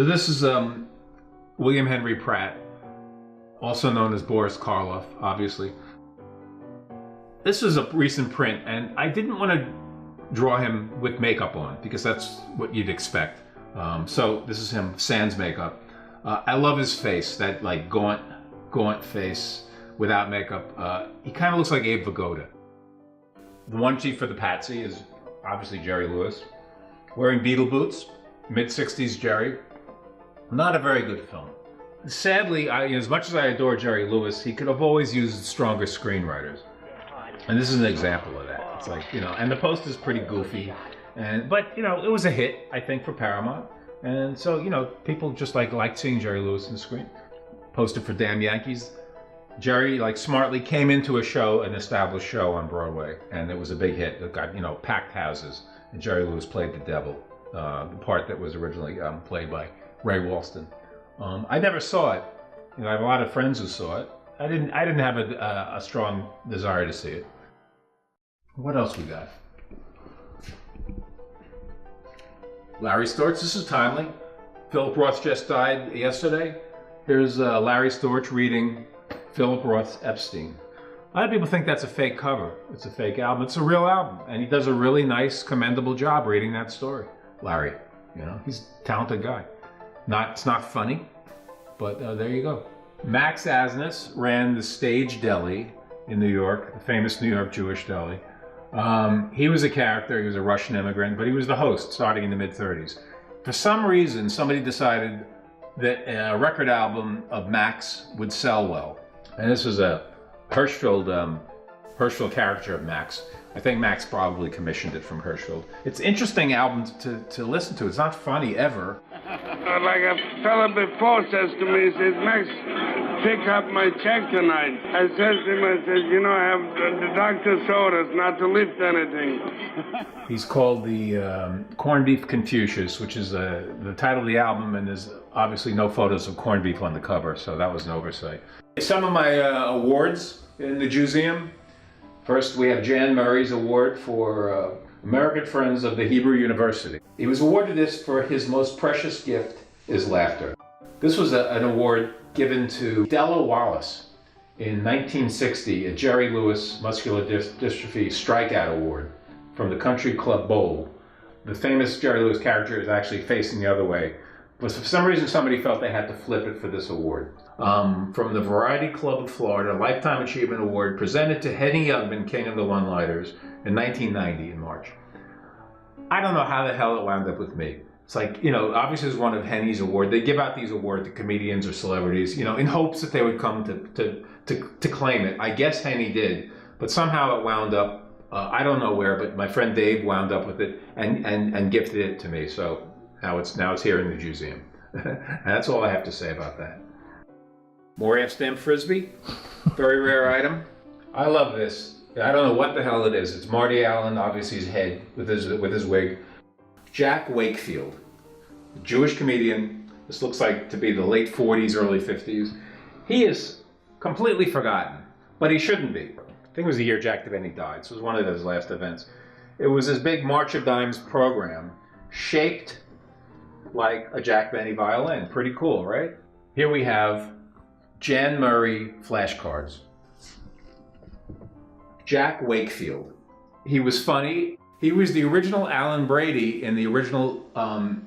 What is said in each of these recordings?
This is William Henry Pratt, also known as Boris Karloff, obviously. This is a recent print, and I didn't want to draw him with makeup on because that's what you'd expect. So this is him sans makeup. I love his face, that like gaunt face without makeup. He kind of looks like Abe Vigoda. The one chief for the Patsy is obviously Jerry Lewis, wearing Beatle boots, mid-60s Jerry. Not a very good film. Sadly, as much as I adore Jerry Lewis, he could have always used stronger screenwriters. And this is an example of that. It's like, and the poster's pretty goofy. But it was a hit, I think, for Paramount. And so, people just liked seeing Jerry Lewis on the screen. Poster for Damn Yankees. Jerry, smartly came into an established show on Broadway, and it was a big hit. It got, packed houses. And Jerry Lewis played the devil, the part that was originally played by Ray Walston. I never saw it. I have a lot of friends who saw it. I didn't have a strong desire to see it. What else we got? Larry Storch. This is timely. Philip Roth just died yesterday. Here's Larry Storch reading Philip Roth's Epstein. A lot of people think that's a fake cover. It's a fake album. It's a real album, and he does a really nice, commendable job reading that story. Larry, he's a talented guy. It's not funny, but there you go. Max Asness ran the Stage Deli in New York, the famous New York Jewish deli. He was a character. He was a Russian immigrant, but he was the host starting in the mid-30s. For some reason, somebody decided that a record album of Max would sell well. And this was a Hirschfeld caricature of Max. I think Max probably commissioned it from Hirschfeld. It's an interesting album to listen to. It's not funny ever. Like a fella before says to me, he says, Max, pick up my check tonight. I says to him, I have the doctor's orders not to lift anything. He's called the Corned Beef Confucius, which is the title of the album, and there's obviously no photos of corned beef on the cover, so that was an oversight. Some of my awards in the Jewseum. First, we have Jan Murray's award for American Friends of the Hebrew University. He was awarded this for his most precious gift is laughter. This was an award given to Della Wallace in 1960, a Jerry Lewis Muscular Dystrophy Strikeout Award from the Country Club Bowl. The famous Jerry Lewis character is actually facing the other way, but for some reason somebody felt they had to flip it for this award. From the Variety Club of Florida, Lifetime Achievement Award presented to Henny Youngman, King of the One-Liners, in 1990 in March. I don't know how the hell it wound up with me. It's like, obviously it's one of Henny's awards. They give out these awards to comedians or celebrities, in hopes that they would come to claim it. I guess Henny did, but somehow it wound up, I don't know where, but my friend Dave wound up with it and gifted it to me. So now it's here in the Jewseum. And that's all I have to say about that. More Amsterdam Frisbee, very rare item. I love this. I don't know what the hell it is. It's Marty Allen, obviously his head with his wig. Jack Wakefield, a Jewish comedian. This looks like to be the late 40s, early 50s. He is completely forgotten, but he shouldn't be. I think it was the year Jack Benny died, so it was one of those last events. It was this big March of Dimes program, shaped like a Jack Benny violin. Pretty cool, right? Here we have Jan Murray flashcards. Jack Wakefield. He was funny. He was the original Alan Brady in the original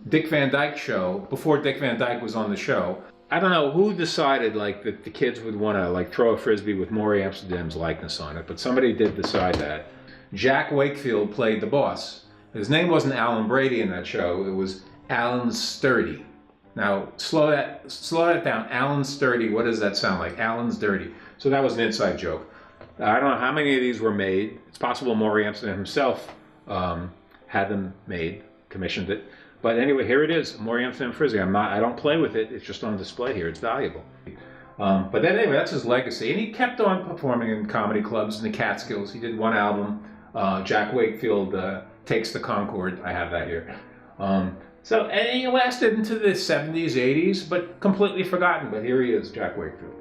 Dick Van Dyke show, before Dick Van Dyke was on the show. I don't know who decided that the kids would want to throw a Frisbee with Maury Amsterdam's likeness on it, but somebody did decide that. Jack Wakefield played the boss. His name wasn't Alan Brady in that show, it was Alan Sturdy. Now, slow that down. Alan Sturdy, what does that sound like? Alan's dirty. So that was an inside joke. I don't know how many of these were made. It's possible Maury Amsterdam himself had them made, commissioned it. But anyway, here it is, Maury Amsterdam Frisbee. I don't play with it. It's just on display here. It's valuable. But then anyway, that's his legacy. And he kept on performing in comedy clubs in the Catskills. He did one album, Jack Wakefield Takes the Concorde. I have that here. And he lasted into the 70s, 80s, but completely forgotten. But here he is, Jack Wakefield.